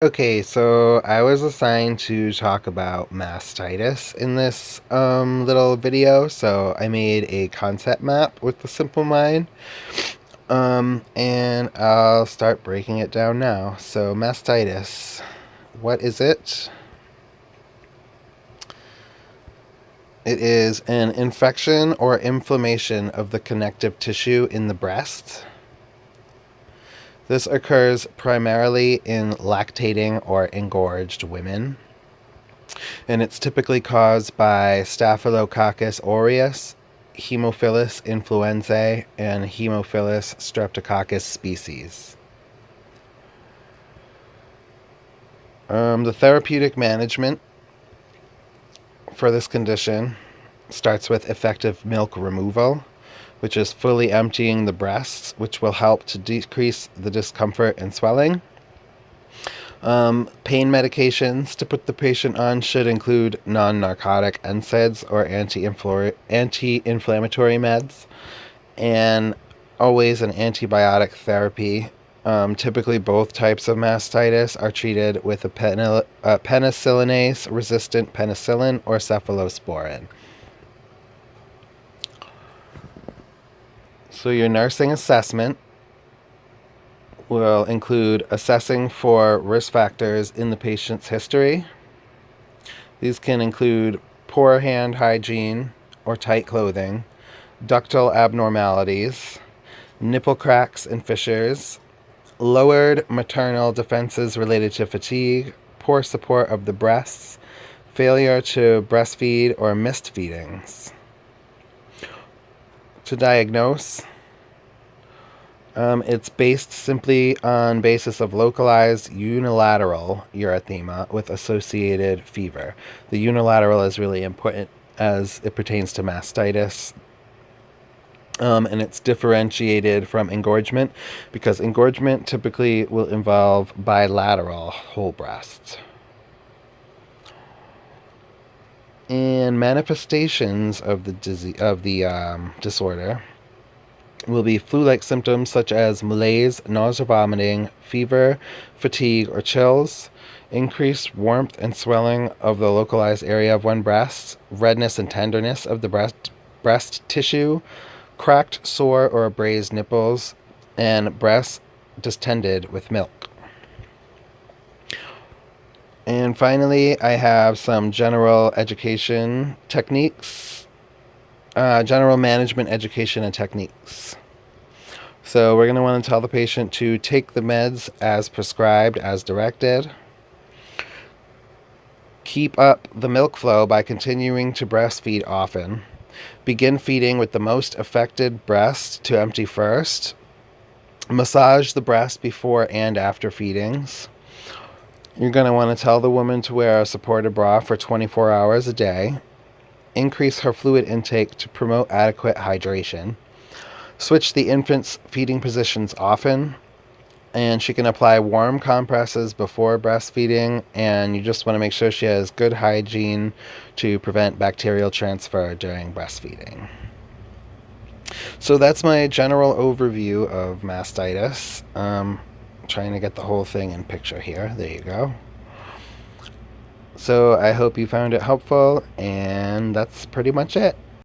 Okay, so I was assigned to talk about mastitis in this little video, so I made a concept map with the Simple Mind, and I'll start breaking it down now. So mastitis, what is it? It is an infection or inflammation of the connective tissue in the breast. This occurs primarily in lactating or engorged women, and it's typically caused by Staphylococcus aureus, Haemophilus influenzae, and Haemophilus streptococcus species. The therapeutic management for this condition starts with effective milk removal, which is fully emptying the breasts, which will help to decrease the discomfort and swelling. Pain medications to put the patient on should include non-narcotic NSAIDs or anti-inflammatory meds, and always an antibiotic therapy. Typically, both types of mastitis are treated with a penicillinase-resistant penicillin or cephalosporin. So your nursing assessment will include assessing for risk factors in the patient's history. These can include poor hand hygiene or tight clothing, ductal abnormalities, nipple cracks and fissures, lowered maternal defenses related to fatigue, poor support of the breasts, failure to breastfeed or missed feedings. To diagnose, it's based simply on basis of localized unilateral erythema with associated fever. The unilateral is really important as it pertains to mastitis. And it's differentiated from engorgement because engorgement typically will involve bilateral whole breasts. And manifestations of the disorder will be flu-like symptoms such as malaise, nausea, vomiting, fever, fatigue, or chills, increased warmth and swelling of the localized area of one breast, redness and tenderness of the breast tissue, cracked, sore, or abrased nipples, and breasts distended with milk. And finally, I have some general education techniques, general management education and techniques. So we're going to want to tell the patient to take the meds as prescribed, as directed. Keep up the milk flow by continuing to breastfeed often. Begin feeding with the most affected breast to empty first. Massage the breast before and after feedings. You're going to want to tell the woman to wear a supported bra for 24 hours a day. Increase her fluid intake to promote adequate hydration. Switch the infant's feeding positions often, and she can apply warm compresses before breastfeeding, and you just want to make sure she has good hygiene to prevent bacterial transfer during breastfeeding. So that's my general overview of mastitis. Trying to get the whole thing in picture here. There you go. So I hope you found it helpful, and that's pretty much it.